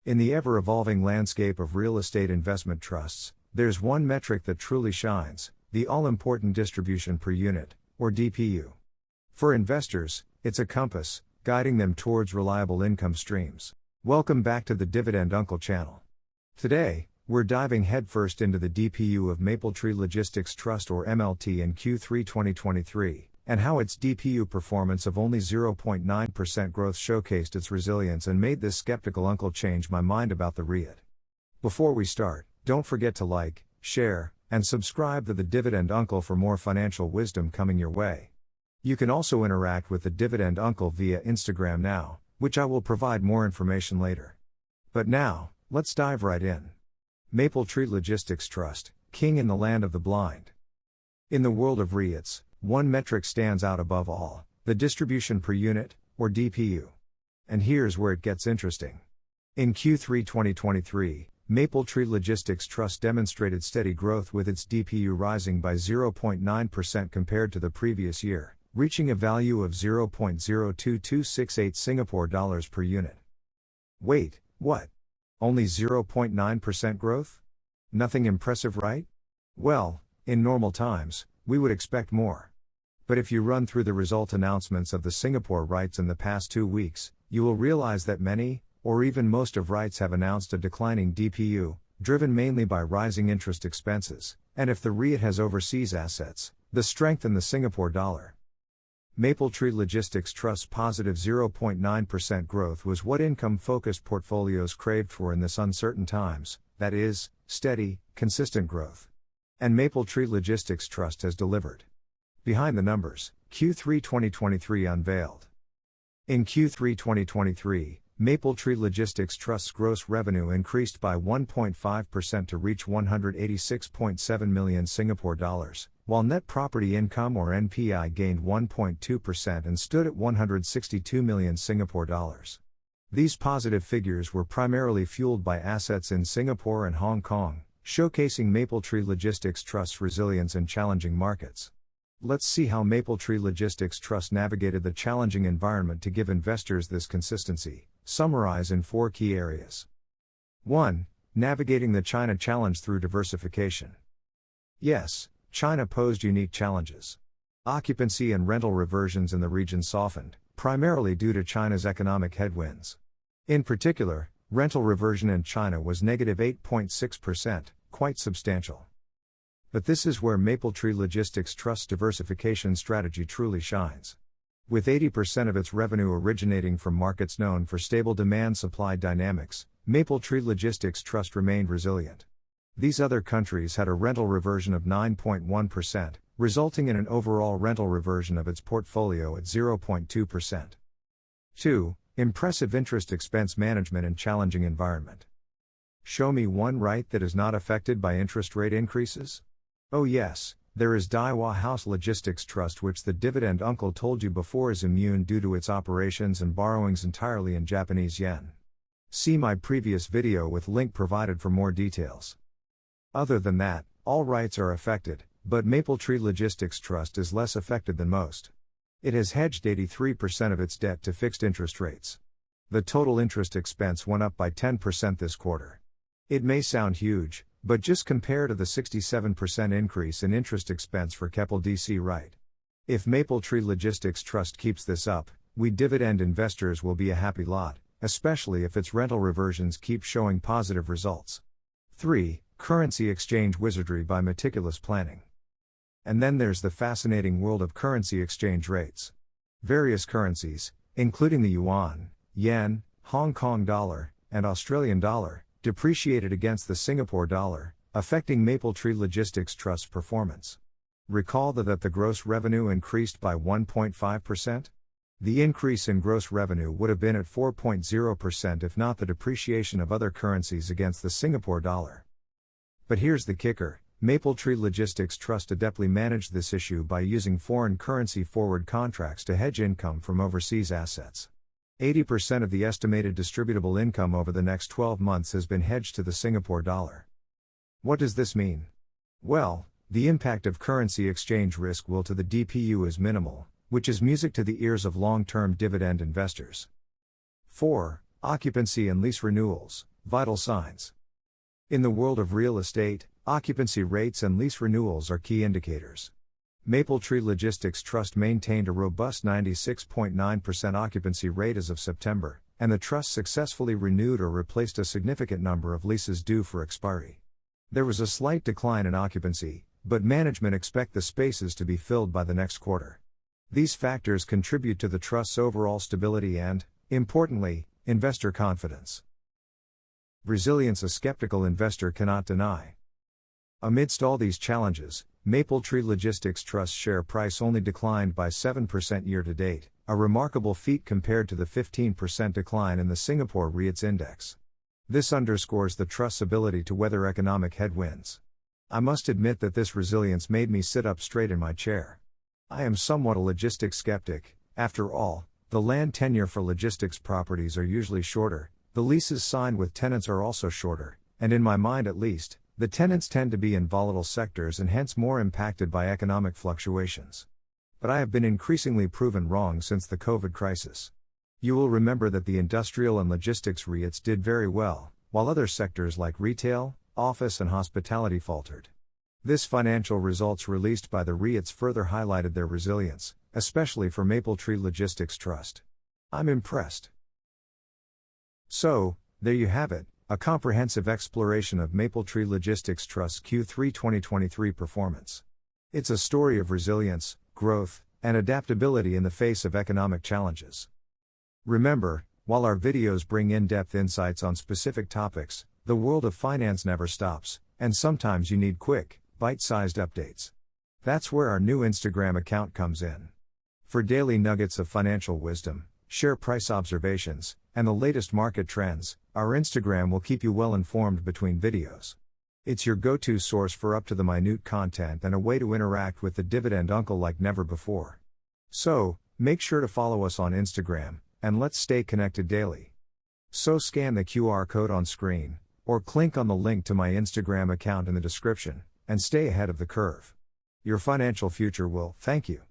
In the ever-evolving landscape of real estate investment trusts, there's one metric that truly shines: the all-important distribution per unit, or DPU. For investors, it's a compass, guiding them towards reliable income streams. Welcome back to the Dividend Uncle channel. Today, we're diving headfirst into the DPU of Mapletree Logistics Trust or MLT in Q3 2023, and how its DPU performance of only 0.9% growth showcased its resilience and made this skeptical uncle change my mind about the REIT. Before we start, don't forget to like, share, and subscribe to the Dividend Uncle for more financial wisdom coming your way. You can also interact with the Dividend Uncle via Instagram now, which I will provide more information later. But now, let's dive right in. Mapletree Logistics Trust, king in the land of the blind. In the world of REITs, one metric stands out above all: the distribution per unit, or DPU. And here's where it gets interesting. In Q3 2023, Mapletree Logistics Trust demonstrated steady growth, with its DPU rising by 0.9% compared to the previous year, reaching a value of 0.02268 Singapore dollars per unit. Wait, what? Only 0.9% growth? Nothing impressive, right? Well, in normal times, we would expect more. But if you run through the result announcements of the Singapore REITs in the past 2 weeks, you will realize that many, or even most of REITs have announced a declining DPU, driven mainly by rising interest expenses, and if the REIT has overseas assets, the strength in the Singapore dollar. Mapletree Logistics Trust's positive 0.9% growth was what income-focused portfolios craved for in this uncertain times, that is, steady, consistent growth. And Mapletree Logistics Trust has delivered. Behind the numbers, Q3 2023 unveiled. In Q3 2023, Mapletree Logistics Trust's gross revenue increased by 1.5% to reach 186.7 million Singapore dollars, while net property income or NPI gained 1.2% and stood at 162 million Singapore dollars. These positive figures were primarily fueled by assets in Singapore and Hong Kong, showcasing Mapletree Logistics Trust's resilience in challenging markets. Let's see how Mapletree Logistics Trust navigated the challenging environment to give investors this consistency. Summarize in 4 key areas. 1. Navigating the China challenge through diversification. Yes, China posed unique challenges. Occupancy and rental reversions in the region softened, primarily due to China's economic headwinds. In particular, rental reversion in China was negative 8.6%, quite substantial. But this is where Mapletree Logistics Trust's diversification strategy truly shines. With 80% of its revenue originating from markets known for stable demand-supply dynamics, Mapletree Logistics Trust remained resilient. These other countries had a rental reversion of 9.1%, resulting in an overall rental reversion of its portfolio at 0.2%. 2. Impressive interest expense management in challenging environment. Show me one REIT that is not affected by interest rate increases? Oh yes, there is Daiwa House Logistics Trust, which the Dividend Uncle told you before is immune due to its operations and borrowings entirely in Japanese yen. See my previous video with link provided for more details. Other than that, all REITs are affected, but Mapletree Logistics Trust is less affected than most. It has hedged 83% of its debt to fixed interest rates. The total interest expense went up by 10% this quarter. It may sound huge, but just compare to the 67% increase in interest expense for Keppel DC REIT. If Mapletree Logistics Trust keeps this up, we dividend investors will be a happy lot, especially if its rental reversions keep showing positive results. 3. Currency exchange wizardry by meticulous planning. And then there's the fascinating world of currency exchange rates. Various currencies, including the yuan, yen, Hong Kong dollar, and Australian dollar, depreciated against the Singapore dollar, affecting Mapletree Logistics Trust's performance. Recall that the gross revenue increased by 1.5%? The increase in gross revenue would have been at 4.0% if not the depreciation of other currencies against the Singapore dollar. But here's the kicker: Mapletree Logistics Trust adeptly managed this issue by using foreign currency forward contracts to hedge income from overseas assets. 80% of the estimated distributable income over the next 12 months has been hedged to the Singapore dollar. What does this mean? Well, the impact of currency exchange risk to the DPU is minimal, which is music to the ears of long-term dividend investors. 4. Occupancy and lease renewals. Vital signs. In the world of real estate, occupancy rates and lease renewals are key indicators. Mapletree Logistics Trust maintained a robust 96.9% occupancy rate as of September, and the trust successfully renewed or replaced a significant number of leases due for expiry. There was a slight decline in occupancy, but management expect the spaces to be filled by the next quarter. These factors contribute to the trust's overall stability and, importantly, investor confidence. Resilience a skeptical investor cannot deny. Amidst all these challenges, Mapletree Logistics Trust share price only declined by 7% year to date, a remarkable feat compared to the 15% decline in the Singapore REITs index. This underscores the trust's ability to weather economic headwinds. I must admit that this resilience made me sit up straight in my chair. I am somewhat a logistics skeptic. After all, the land tenure for logistics properties are usually shorter, the leases signed with tenants are also shorter, and in my mind at least, the tenants tend to be in volatile sectors and hence more impacted by economic fluctuations. But I have been increasingly proven wrong since the COVID crisis. You will remember that the industrial and logistics REITs did very well, while other sectors like retail, office and hospitality faltered. This financial results released by the REITs further highlighted their resilience, especially for Mapletree Logistics Trust. I'm impressed. So, there you have it, a comprehensive exploration of Mapletree Logistics Trust's Q3 2023 performance. It's a story of resilience, growth, and adaptability in the face of economic challenges. Remember, while our videos bring in-depth insights on specific topics, the world of finance never stops, and sometimes you need quick, bite-sized updates. That's where our new Instagram account comes in. For daily nuggets of financial wisdom, share price observations, and the latest market trends, our Instagram will keep you well informed between videos. It's your go-to source for up-to-the-minute content and a way to interact with the Dividend Uncle like never before. So, make sure to follow us on Instagram, and let's stay connected daily. So scan the QR code on screen, or click on the link to my Instagram account in the description, and stay ahead of the curve. Your financial future will thank you.